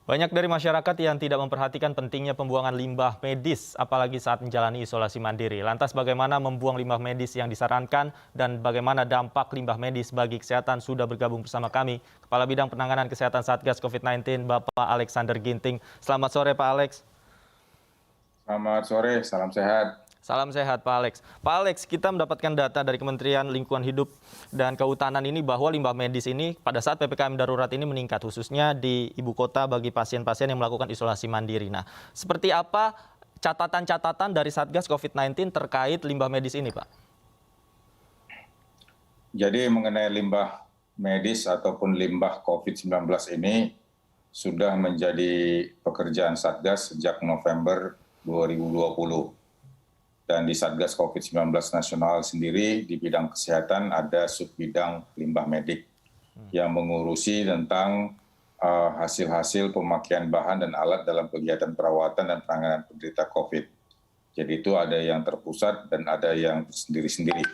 Banyak dari masyarakat yang tidak memperhatikan pentingnya pembuangan limbah medis, apalagi saat menjalani isolasi mandiri. Lantas bagaimana membuang limbah medis yang disarankan dan bagaimana dampak limbah medis bagi kesehatan sudah bergabung bersama kami. Kepala Bidang Penanganan Kesehatan Satgas COVID-19, Bapak Alexander Ginting. Selamat sore Pak Alex. Selamat sore, salam sehat. Salam sehat Pak Alex. Pak Alex, kita mendapatkan data dari Kementerian Lingkungan Hidup dan Kehutanan ini bahwa limbah medis ini pada saat PPKM darurat ini meningkat, khususnya di ibu kota bagi pasien-pasien yang melakukan isolasi mandiri. Nah, seperti apa catatan-catatan dari Satgas COVID-19 terkait limbah medis ini, Pak? Jadi mengenai limbah medis ataupun limbah COVID-19 ini sudah menjadi pekerjaan Satgas sejak November 2020. Dan di Satgas COVID-19 Nasional sendiri di bidang kesehatan ada subbidang limbah medik yang mengurusi tentang hasil-hasil pemakaian bahan dan alat dalam kegiatan perawatan dan penanganan penderita COVID. Jadi itu ada yang terpusat dan ada yang sendiri-sendiri.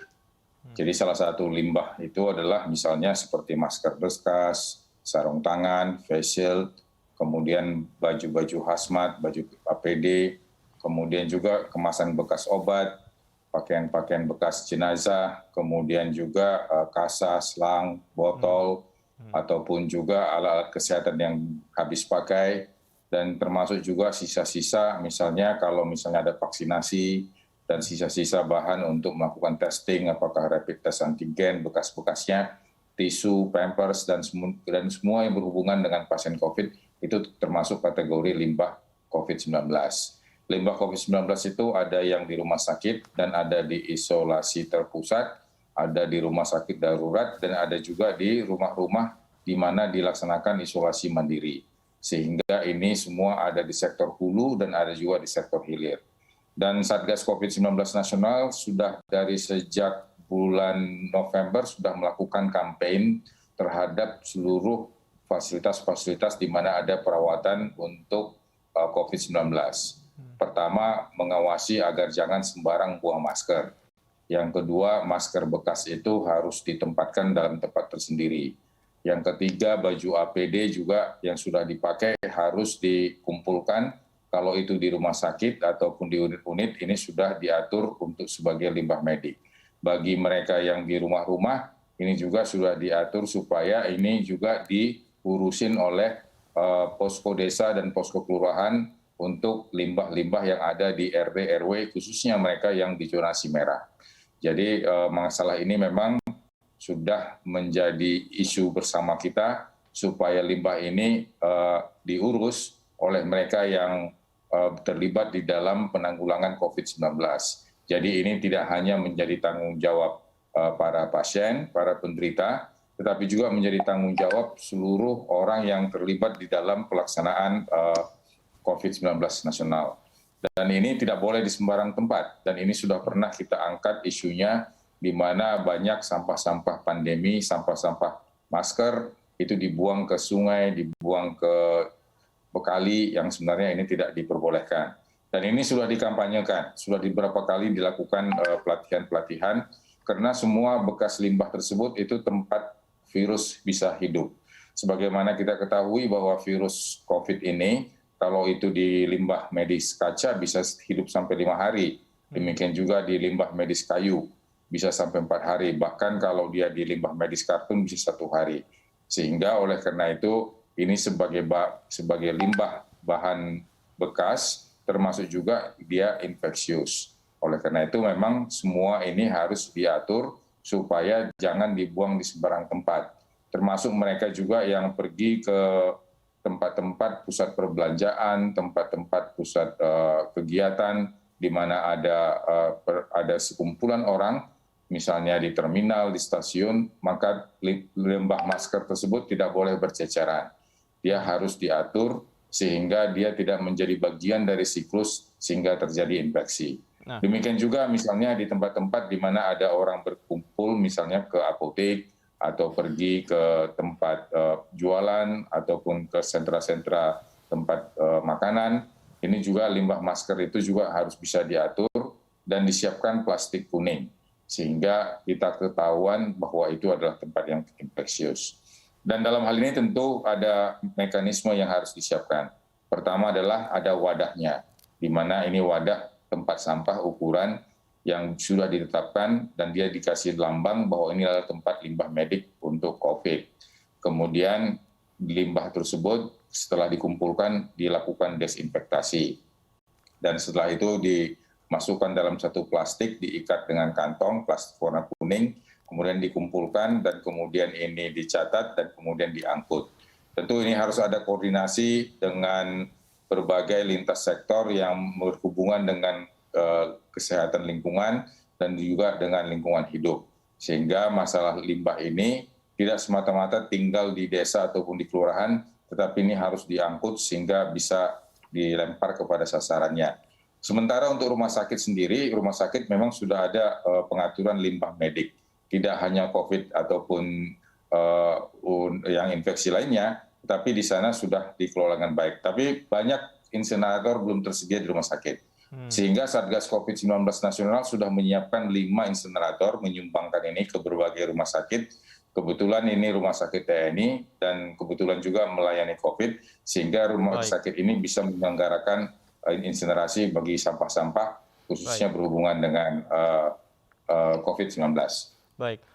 Jadi salah satu limbah itu adalah misalnya seperti masker bekas, sarung tangan, face shield, kemudian baju-baju hazmat, baju APD, kemudian juga kemasan bekas obat, pakaian-pakaian bekas jenazah, kemudian juga kasa, selang, botol, ataupun juga alat-alat kesehatan yang habis pakai, dan termasuk juga sisa-sisa misalnya kalau misalnya ada vaksinasi dan sisa-sisa bahan untuk melakukan testing, apakah rapid test antigen, bekas-bekasnya, tisu, pampers, dan semua yang berhubungan dengan pasien COVID itu termasuk kategori limbah COVID-19. Limbah COVID-19 itu ada yang di rumah sakit dan ada di isolasi terpusat, ada di rumah sakit darurat, dan ada juga di rumah-rumah di mana dilaksanakan isolasi mandiri. Sehingga ini semua ada di sektor hulu dan ada juga di sektor hilir. Dan Satgas COVID-19 Nasional sudah dari sejak bulan November sudah melakukan kampanye terhadap seluruh fasilitas-fasilitas di mana ada perawatan untuk COVID-19. Pertama, mengawasi agar jangan sembarang buang masker. Yang kedua, masker bekas itu harus ditempatkan dalam tempat tersendiri. Yang ketiga, baju APD juga yang sudah dipakai harus dikumpulkan. Kalau itu di rumah sakit ataupun di unit-unit, ini sudah diatur untuk sebagai limbah medik. Bagi mereka yang di rumah-rumah, ini juga sudah diatur supaya ini juga diurusin oleh posko desa dan posko kelurahan untuk limbah-limbah yang ada di RT RW, khususnya mereka yang di zonasi merah. Jadi masalah ini memang sudah menjadi isu bersama kita supaya limbah ini diurus oleh mereka yang terlibat di dalam penanggulangan COVID-19. Jadi ini tidak hanya menjadi tanggung jawab para pasien, para penderita, tetapi juga menjadi tanggung jawab seluruh orang yang terlibat di dalam pelaksanaan COVID-19 nasional. Dan ini tidak boleh di sembarang tempat. Dan ini sudah pernah kita angkat isunya di mana banyak sampah-sampah pandemi, sampah-sampah masker itu dibuang ke sungai, dibuang ke kali yang sebenarnya ini tidak diperbolehkan. Dan ini sudah dikampanyekan, sudah beberapa kali dilakukan pelatihan-pelatihan karena semua bekas limbah tersebut itu tempat virus bisa hidup. Sebagaimana kita ketahui bahwa virus COVID ini kalau itu di limbah medis kaca bisa hidup sampai 5 hari. Demikian juga di limbah medis kayu bisa sampai 4 hari. Bahkan kalau dia di limbah medis kartun bisa 1 hari. Sehingga oleh karena itu ini sebagai limbah bahan bekas termasuk juga dia infeksius. Oleh karena itu memang semua ini harus diatur supaya jangan dibuang di sembarang tempat. Termasuk mereka juga yang pergi ke tempat-tempat pusat perbelanjaan, tempat-tempat pusat kegiatan di mana ada sekumpulan orang, misalnya di terminal, di stasiun, maka limbah masker tersebut tidak boleh berceceran. Dia harus diatur sehingga dia tidak menjadi bagian dari siklus sehingga terjadi infeksi. Demikian juga misalnya di tempat-tempat di mana ada orang berkumpul, misalnya ke apotek, atau pergi ke tempat jualan ataupun ke sentra-sentra tempat makanan, ini juga limbah masker itu juga harus bisa diatur dan disiapkan plastik kuning sehingga kita ketahuan bahwa itu adalah tempat yang infeksius. Dan dalam hal ini tentu ada mekanisme yang harus disiapkan. Pertama adalah ada wadahnya, di mana ini wadah tempat sampah ukuran yang sudah ditetapkan dan dia dikasih lambang bahwa ini adalah tempat limbah medik untuk COVID. Kemudian limbah tersebut setelah dikumpulkan dilakukan desinfektasi. Dan setelah itu dimasukkan dalam satu plastik, diikat dengan kantong, plastik warna kuning, kemudian dikumpulkan dan kemudian ini dicatat dan kemudian diangkut. Tentu ini harus ada koordinasi dengan berbagai lintas sektor yang berhubungan dengan kesehatan lingkungan dan juga dengan lingkungan hidup. Sehingga masalah limbah ini tidak semata-mata tinggal di desa ataupun di kelurahan, tetapi ini harus diangkut sehingga bisa dilempar kepada sasarannya. Sementara untuk rumah sakit sendiri, rumah sakit memang sudah ada pengaturan limbah medik. Tidak hanya COVID ataupun yang infeksi lainnya, tetapi di sana sudah dikelola dengan baik. Tapi banyak insinerator belum tersedia di rumah sakit. Sehingga Satgas COVID-19 Nasional sudah menyiapkan 5 insinerator menyumbangkan ini ke berbagai rumah sakit. Kebetulan ini rumah sakit TNI dan kebetulan juga melayani COVID, sehingga rumah sakit ini bisa menyelenggarakan insinerasi bagi sampah-sampah, khususnya berhubungan dengan COVID-19.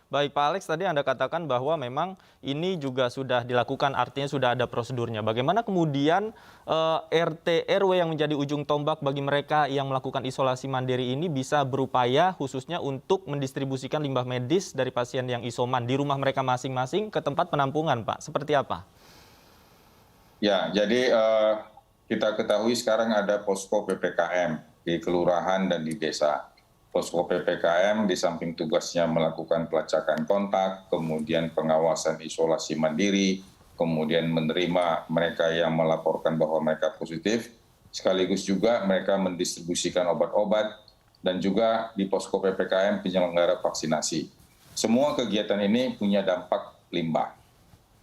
Baik Pak Alex, tadi Anda katakan bahwa memang ini juga sudah dilakukan, artinya sudah ada prosedurnya. Bagaimana kemudian RT RW yang menjadi ujung tombak bagi mereka yang melakukan isolasi mandiri ini bisa berupaya khususnya untuk mendistribusikan limbah medis dari pasien yang isoman di rumah mereka masing-masing ke tempat penampungan, Pak? Seperti apa? Ya, jadi kita ketahui sekarang ada posko PPKM di kelurahan dan di desa. Posko PPKM di samping tugasnya melakukan pelacakan kontak, kemudian pengawasan isolasi mandiri, kemudian menerima mereka yang melaporkan bahwa mereka positif, sekaligus juga mereka mendistribusikan obat-obat, dan juga di posko PPKM penyelenggara vaksinasi. Semua kegiatan ini punya dampak limbah.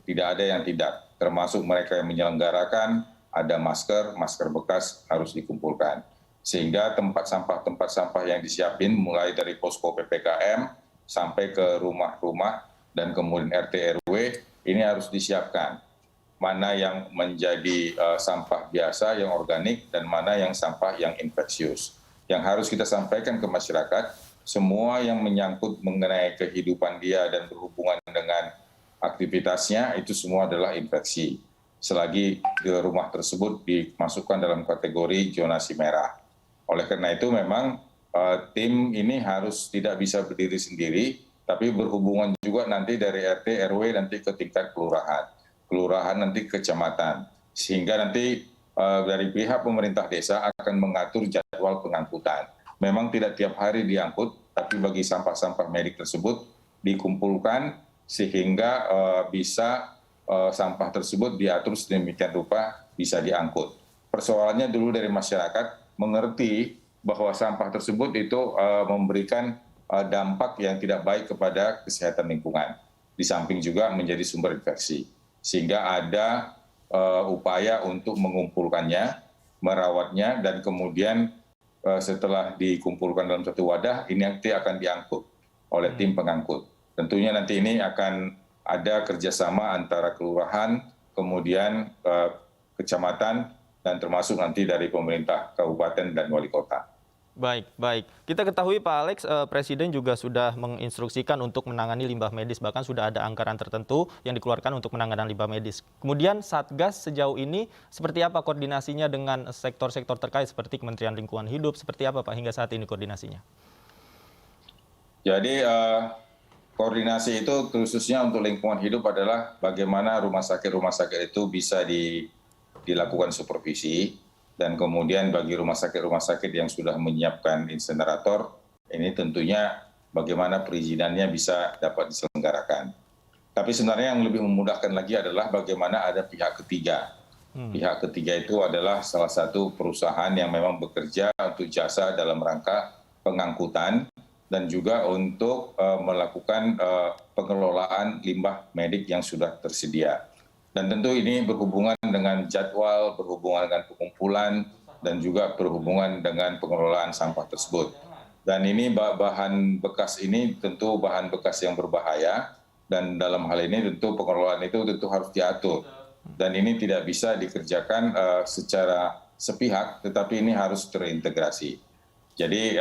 Tidak ada yang tidak, termasuk mereka yang menyelenggarakan, ada masker bekas harus dikumpulkan. Sehingga tempat sampah yang disiapin mulai dari posko PPKM sampai ke rumah-rumah dan kemudian RT RW ini harus disiapkan. Mana yang menjadi sampah biasa yang organik dan mana yang sampah yang infeksius. Yang harus kita sampaikan ke masyarakat, semua yang menyangkut mengenai kehidupan dia dan berhubungan dengan aktivitasnya itu semua adalah infeksi. Selagi rumah tersebut dimasukkan dalam kategori zonasi merah. Oleh karena itu memang tim ini harus tidak bisa berdiri sendiri, tapi berhubungan juga nanti dari RT, RW nanti ke tingkat kelurahan, kelurahan nanti ke kecamatan. Sehingga nanti dari pihak pemerintah desa akan mengatur jadwal pengangkutan. Memang tidak tiap hari diangkut, tapi bagi sampah-sampah medik tersebut dikumpulkan sehingga bisa sampah tersebut diatur sedemikian rupa bisa diangkut. Persoalannya dulu dari masyarakat mengerti bahwa sampah tersebut itu memberikan dampak yang tidak baik kepada kesehatan lingkungan. Di samping juga menjadi sumber infeksi. Sehingga ada upaya untuk mengumpulkannya, merawatnya, dan kemudian setelah dikumpulkan dalam satu wadah, ini nanti akan diangkut oleh tim pengangkut. Tentunya nanti ini akan ada kerjasama antara kelurahan, kemudian kecamatan, dan termasuk nanti dari pemerintah kabupaten dan wali kota. Baik. Kita ketahui Pak Alex, Presiden juga sudah menginstruksikan untuk menangani limbah medis, bahkan sudah ada anggaran tertentu yang dikeluarkan untuk penanganan limbah medis. Kemudian Satgas sejauh ini seperti apa koordinasinya dengan sektor-sektor terkait seperti Kementerian Lingkungan Hidup, seperti apa Pak hingga saat ini koordinasinya? Jadi koordinasi itu khususnya untuk lingkungan hidup adalah bagaimana rumah sakit itu bisa dilakukan supervisi, dan kemudian bagi rumah sakit yang sudah menyiapkan insinerator, ini tentunya bagaimana perizinannya bisa dapat diselenggarakan. Tapi sebenarnya yang lebih memudahkan lagi adalah bagaimana ada pihak ketiga. Pihak ketiga itu adalah salah satu perusahaan yang memang bekerja untuk jasa dalam rangka pengangkutan dan juga untuk melakukan pengelolaan limbah medik yang sudah tersedia. Dan tentu ini berhubungan dengan jadwal, berhubungan dengan pengumpulan, dan juga berhubungan dengan pengelolaan sampah tersebut. Dan ini bahan bekas ini tentu bahan bekas yang berbahaya, dan dalam hal ini tentu pengelolaan itu tentu harus diatur. Dan ini tidak bisa dikerjakan secara sepihak, tetapi ini harus terintegrasi. Jadi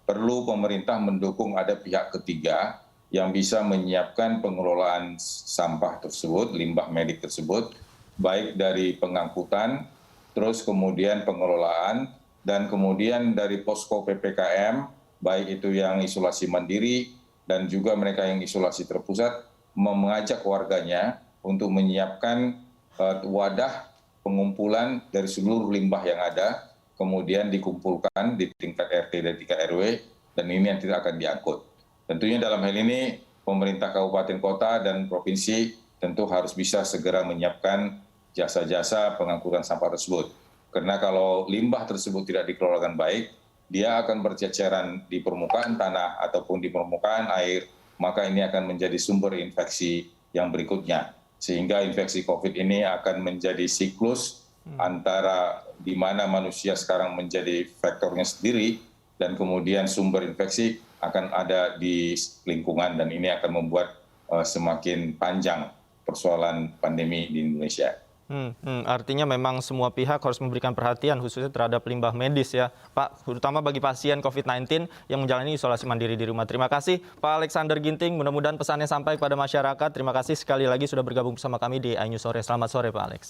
perlu pemerintah mendukung ada pihak ketiga yang bisa menyiapkan pengelolaan sampah tersebut, limbah medik tersebut, baik dari pengangkutan, terus kemudian pengelolaan, dan kemudian dari posko PPKM, baik itu yang isolasi mandiri dan juga mereka yang isolasi terpusat, mengajak warganya untuk menyiapkan wadah pengumpulan dari seluruh limbah yang ada, kemudian dikumpulkan di tingkat RT dan tingkat RW, dan ini yang tidak akan diangkut. Tentunya dalam hal ini, pemerintah kabupaten kota dan provinsi tentu harus bisa segera menyiapkan jasa-jasa pengangkutan sampah tersebut. Karena kalau limbah tersebut tidak dikelola dengan baik, dia akan berceceran di permukaan tanah ataupun di permukaan air, maka ini akan menjadi sumber infeksi yang berikutnya. Sehingga infeksi COVID ini akan menjadi siklus antara di mana manusia sekarang menjadi faktornya sendiri dan kemudian sumber infeksi akan ada di lingkungan dan ini akan membuat semakin panjang persoalan pandemi di Indonesia. Artinya memang semua pihak harus memberikan perhatian khususnya terhadap limbah medis ya Pak, terutama bagi pasien COVID-19 yang menjalani isolasi mandiri di rumah. Terima kasih Pak Alexander Ginting, mudah-mudahan pesannya sampai kepada masyarakat. Terima kasih sekali lagi sudah bergabung bersama kami di iNews Sore. Selamat sore Pak Alex.